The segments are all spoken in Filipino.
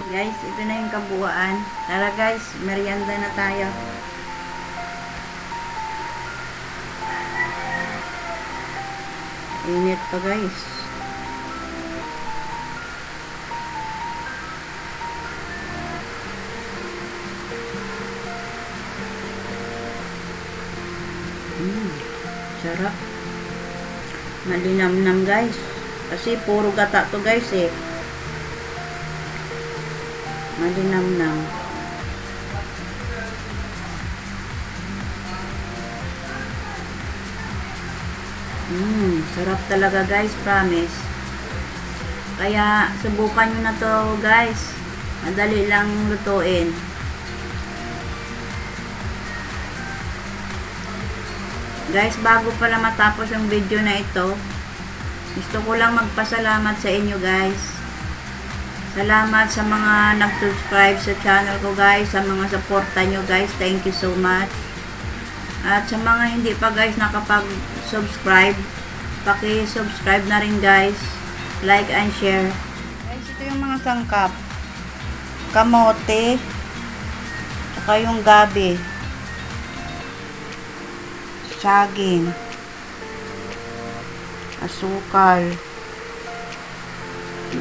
Guys, ito na yung kabuuan. Tara guys, merienda na tayo. Init pa guys. Sarap. Malinamnam guys. Kasi puro gata to guys eh. Malinamnam. Sarap talaga guys, promise. Kaya subukan nyo na to guys. Madali lang lutuin. Guys, bago pala matapos yung video na ito, gusto ko lang magpasalamat sa inyo guys. Salamat sa mga nag-subscribe sa channel ko guys, sa mga suporta nyo guys. Thank you so much. At sa mga hindi pa guys nakapag-subscribe, paki-subscribe na rin guys. Like and share. Guys, ito yung mga sangkap. Kamote, saka yung gabi. Saging, asukal,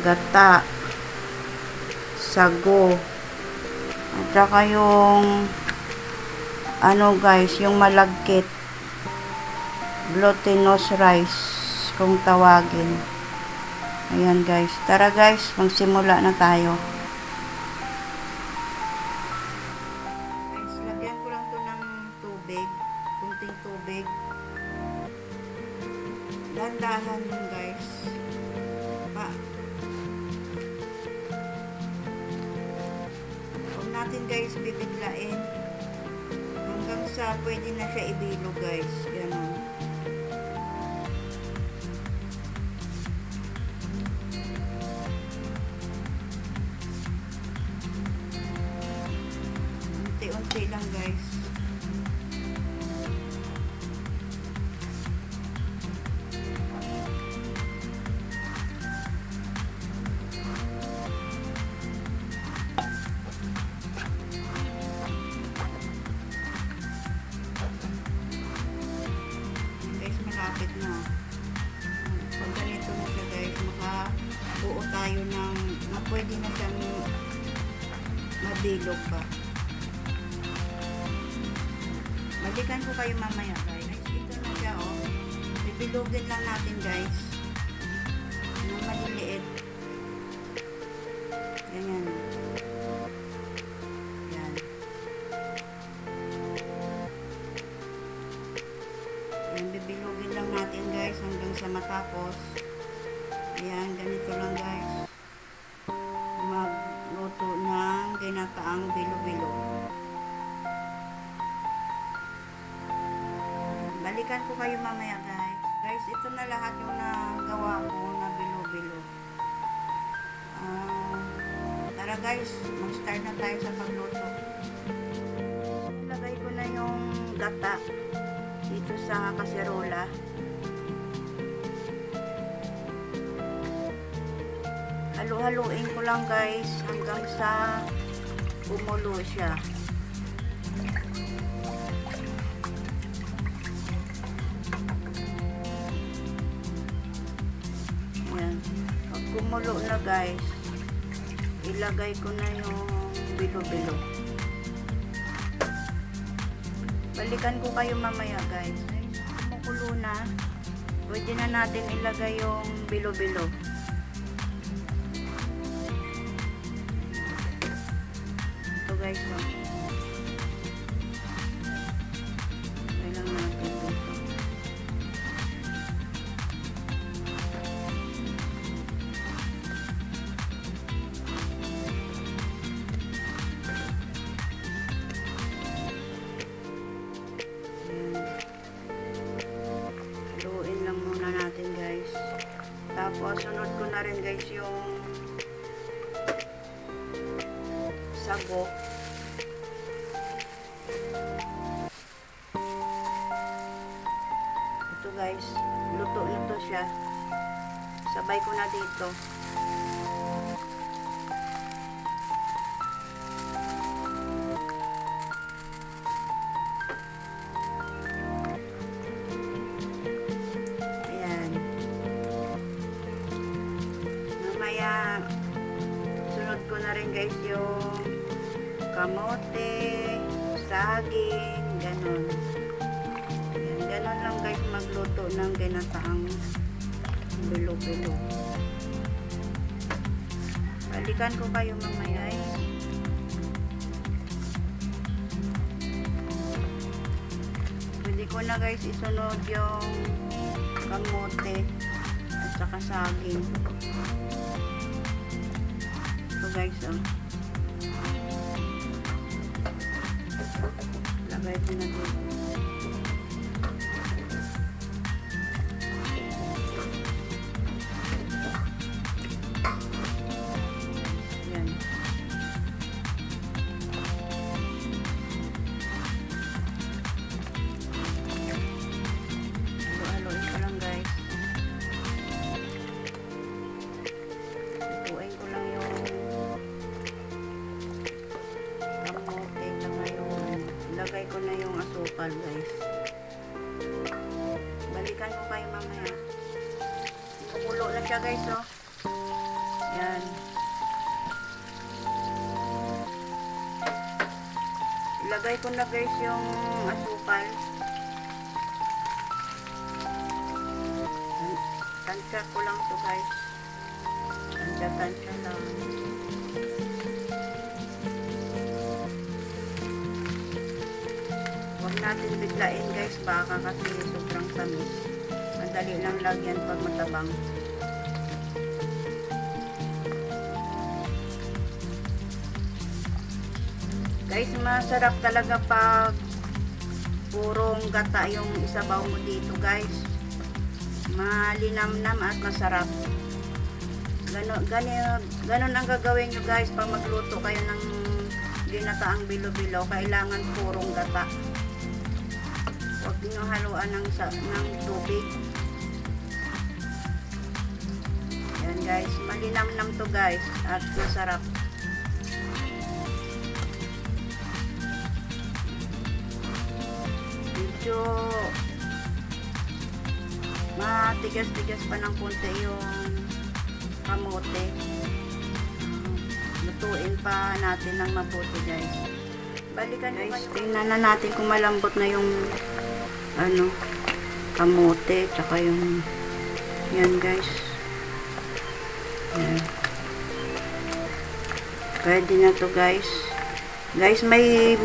gata, sago, at saka yung ano guys, yung malagkit, glutinous rice kung tawagin. Ayan guys, tara guys, magsimula na tayo. Guys, lagyan ko lang to ng tubig, kunting tubig. Dahan-dahan yun guys. Huwag natin guys bibiglain hanggang sa pwede na siya ibilog guys. Ganun. Unti-unti lang guys. Malapit na. Pag ganito na siya guys, makabuo tayo ng pwede na siyang mabilog pa. Balikan ko kayo mamaya guys. Ito na siya oh. Bibilogin lang natin guys. Ng maliliit. Ganyan. Yan. Yan, bibilogin lang natin guys hanggang sa matapos. Ayan, ganito lang guys. Magluto ng ginataang bilo-bilo. Balikan ko kayo mamaya guys. Guys, ito na lahat yung nagawa ko na bilo-bilo. Tara guys, mag-start na tayo sa pagluto. Lagay ko na yung gata dito sa kaserola. Halu-haluin ko lang guys hanggang sa kumulo siya. Ayan. Pag kumulo na guys, ilagay ko na yung bilo-bilo. Balikan ko kayo mamaya guys. Kumukulo na. Pwede na natin ilagay yung bilo-bilo. Ito guys. Kailangan natin dito. Tapos, sunod ko na rin guys yung sago. Ito guys, luto na to siya. Sabay ko na dito. natin guys yung kamote, saging, ganun. Yan, ganun lang guys magluto ng ginataang bilo-bilo. Balikan ko kayo mamaya eh. Pwede ko na guys isunod yung kamote at saka saging. So guys, oh. Lagay ko na dito. Yan. Halo-haloin ko lang guys. Lutuin ko lang yung kamote na ngayon. Lagay ko na yung asukal guys. Balikan ko kayo mamaya. Kumukulo na siya guys, oh. Yan. Ilagay ko na guys yung asukal. Tansya ko lang to guys. Tansya lang. Huwag natin biglain guys, baka kasi sobrang tamis. Madali lang lagyan pag matabang. Guys, masarap talaga pag purong gata yung isabaw mo dito guys. Malinamnam at masarap. Ganon ang gagawin nyo guys pag magluto kayo ng ginataang bilo-bilo. Kailangan purong gata. Huwag nyo haluan ng tubig. Yan guys, malinamnam to guys at masarap. Medyo matigas-tigas pa ng konti yung kamote. Lutuin pa natin ng mabuti guys. Balikan guys, tingnan na natin kung malambot na yung kamote tsaka yung yan guys. Yan. Pwede na to guys. Guys, may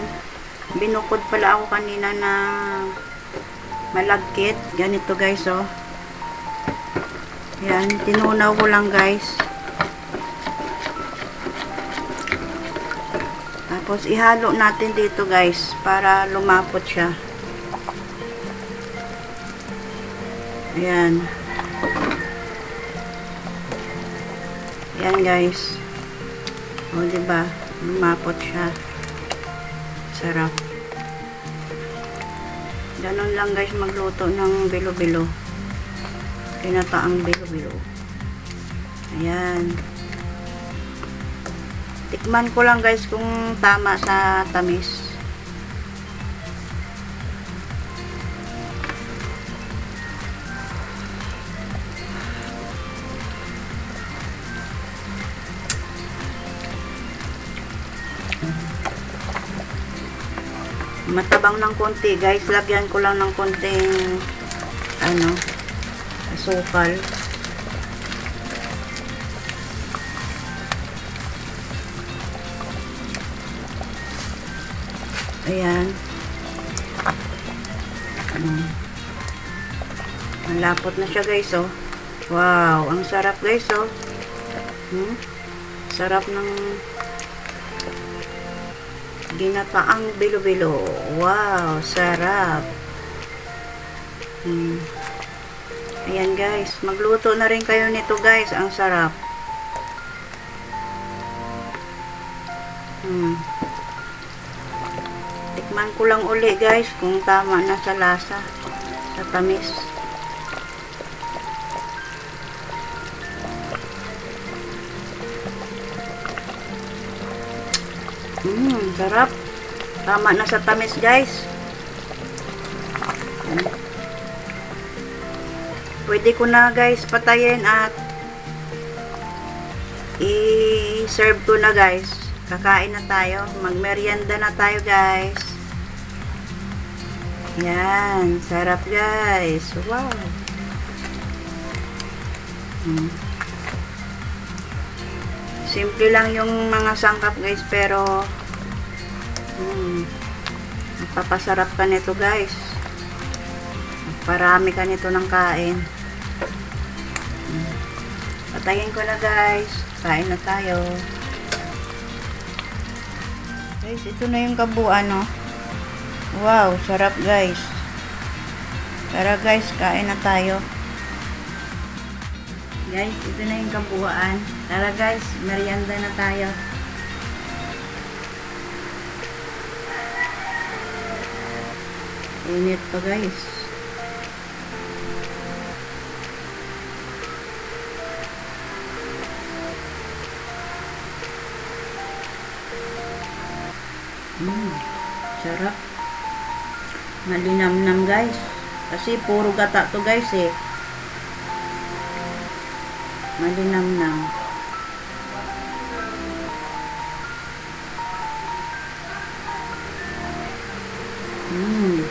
binukod pala ako kanina na malagkit. Ganito guys, oh. Yan, tinunaw ko lang guys. Tapos ihalo natin dito guys para lumapot siya. Ayan. Ayan guys. O diba? Lumapot siya. Sarap. Ganon lang guys magluto ng bilo-bilo. Kinataang bilo-bilo. Ayan. Tikman ko lang guys kung tama sa tamis. Matabang ng konti guys, lagyan ko lang ng konting asukal. Ayan. Malapot na siya guys, oh. Wow, ang sarap guys, oh. Sarap ng ginataang bilo-bilo. Wow, sarap. Ayan guys, magluto na rin kayo nito guys. Ang sarap. Tikman ko lang uli guys kung tama na sa lasa, sa tamis. Sarap. Tama na sa tamis guys. Pwede ko na guys patayin at i-serve ko na guys. Kakain na tayo. Magmerienda na tayo guys. Yan. Sarap guys. Wow. Simple lang yung mga sangkap guys, pero napapasarap ka nito guys. Parami ka nito ng kain. Patayin ko na guys. Kain na tayo. Guys, ito na yung kabuuan, no? Wow, sarap guys. Tara guys, kain na tayo. Guys, ito na yung kabuuan. Tara guys, merienda na tayo. Init pa guys. Sarap. Malinamnam guys. Kasi puro gata to guys eh. Malinamnam.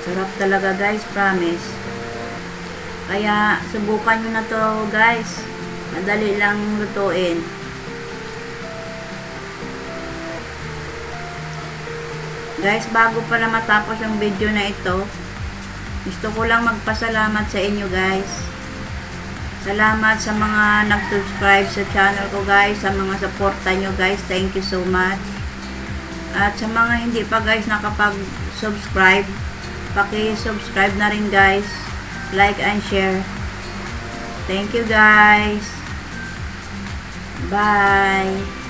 Sarap talaga guys, promise. Kaya subukan nyo na to guys. Madali lang lutuin. Guys, bago pala matapos yung video na ito, gusto ko lang magpasalamat sa inyo guys. Salamat sa mga nag-subscribe sa channel ko guys, sa mga suporta nyo guys. Thank you so much. At sa mga hindi pa guys nakapag-subscribe, paki-subscribe na rin guys. Like and share. Thank you guys. Bye.